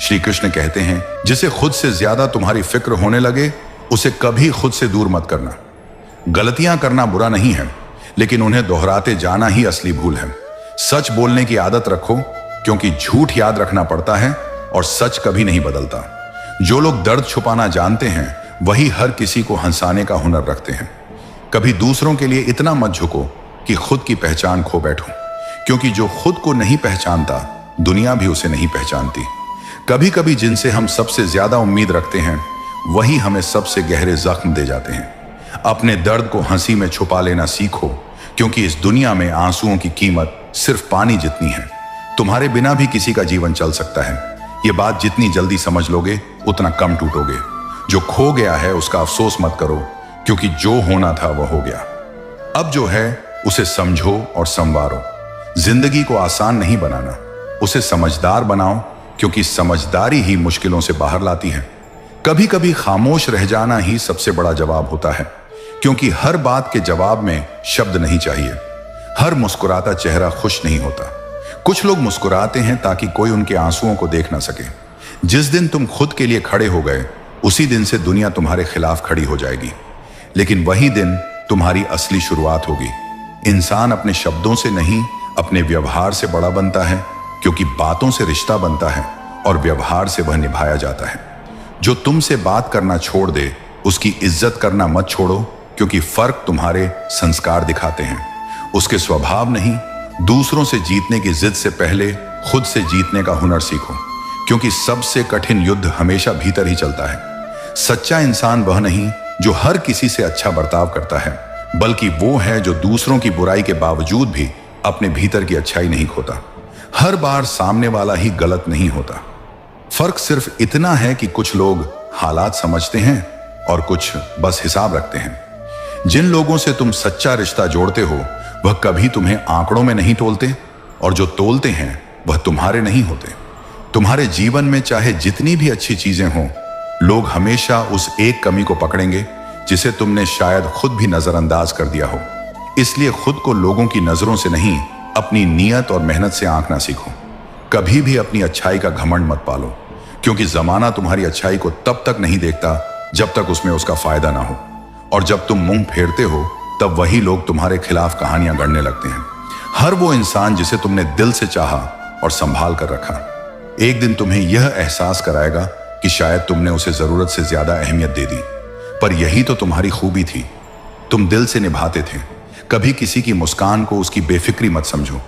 श्री कृष्ण कहते हैं, जिसे खुद से ज्यादा तुम्हारी फिक्र होने लगे उसे कभी खुद से दूर मत करना। गलतियां करना बुरा नहीं है, लेकिन उन्हें दोहराते जाना ही असली भूल है। सच बोलने की आदत रखो, क्योंकि झूठ याद रखना पड़ता है और सच कभी नहीं बदलता। जो लोग दर्द छुपाना जानते हैं वही हर किसी को हंसाने का हुनर रखते हैं। कभी दूसरों के लिए इतना मत झुको कि खुद की पहचान खो बैठो, क्योंकि जो खुद को नहीं पहचानता दुनिया भी उसे नहीं पहचानती। कभी कभी जिनसे हम सबसे ज्यादा उम्मीद रखते हैं वही हमें सबसे गहरे जख्म दे जाते हैं। अपने दर्द को हंसी में छुपा लेना सीखो, क्योंकि इस दुनिया में आंसुओं की कीमत सिर्फ पानी जितनी है। तुम्हारे बिना भी किसी का जीवन चल सकता है। ये बात जितनी जल्दी समझ लोगे उतना कम टूटोगे। जो खो गया है उसका अफसोस मत करो, क्योंकि जो होना था वह हो गया। अब जो है उसे समझो और संवारो। जिंदगी को आसान नहीं बनाना, उसे समझदार बनाओ, क्योंकि समझदारी ही मुश्किलों से बाहर लाती है। कभी कभी खामोश रह जाना ही सबसे बड़ा जवाब होता है, क्योंकि हर बात के जवाब में शब्द नहीं चाहिए। हर मुस्कुराता चेहरा खुश नहीं होता। कुछ लोग मुस्कुराते हैं ताकि कोई उनके आंसुओं को देख ना सके। जिस दिन तुम खुद के लिए खड़े हो गए उसी दिन से दुनिया तुम्हारे खिलाफ खड़ी हो जाएगी, लेकिन वही दिन तुम्हारी असली शुरुआत होगी। इंसान अपने शब्दों से नहीं अपने व्यवहार से बड़ा बनता है, क्योंकि बातों से रिश्ता बनता है और व्यवहार से वह निभाया जाता है। जो तुमसे बात करना छोड़ दे उसकी इज्जत करना मत छोड़ो, क्योंकि फर्क तुम्हारे संस्कार दिखाते हैं, उसके स्वभाव नहीं। दूसरों से जीतने की जिद से पहले खुद से जीतने का हुनर सीखो, क्योंकि सबसे कठिन युद्ध हमेशा भीतर ही चलता है। सच्चा इंसान वह नहीं जो हर किसी से अच्छा बर्ताव करता है, बल्कि वो है जो दूसरों की बुराई के बावजूद भी अपने भीतर की अच्छाई नहीं खोता। हर बार सामने वाला ही गलत नहीं होता। फर्क सिर्फ इतना है कि कुछ लोग हालात समझते हैं और कुछ बस हिसाब रखते हैं। जिन लोगों से तुम सच्चा रिश्ता जोड़ते हो वह कभी तुम्हें आंकड़ों में नहीं तोलते, और जो तोलते हैं वह तुम्हारे नहीं होते। तुम्हारे जीवन में चाहे जितनी भी अच्छी चीजें हों, लोग हमेशा उस एक कमी को पकड़ेंगे जिसे तुमने शायद खुद भी नजरअंदाज कर दिया हो। इसलिए खुद को लोगों की नजरों से नहीं, अपनी नीयत और मेहनत से आंकना सीखो। कभी भी अपनी अच्छाई का घमंड मत पालो, क्योंकि जमाना तुम्हारी अच्छाई को तब तक नहीं देखता जब तक उसमें उसका फायदा ना हो, और जब तुम मुंह फेरते हो तब वही लोग तुम्हारे खिलाफ कहानियां गढ़ने लगते हैं। हर वो इंसान जिसे तुमने दिल से चाहा और संभाल कर रखा, एक दिन तुम्हें यह एहसास कराएगा कि शायद तुमने उसे जरूरत से ज्यादा अहमियत दे दी। पर यही तो तुम्हारी खूबी थी, तुम दिल से निभाते थे। कभी किसी की मुस्कान को उसकी बेफिक्री मत समझो,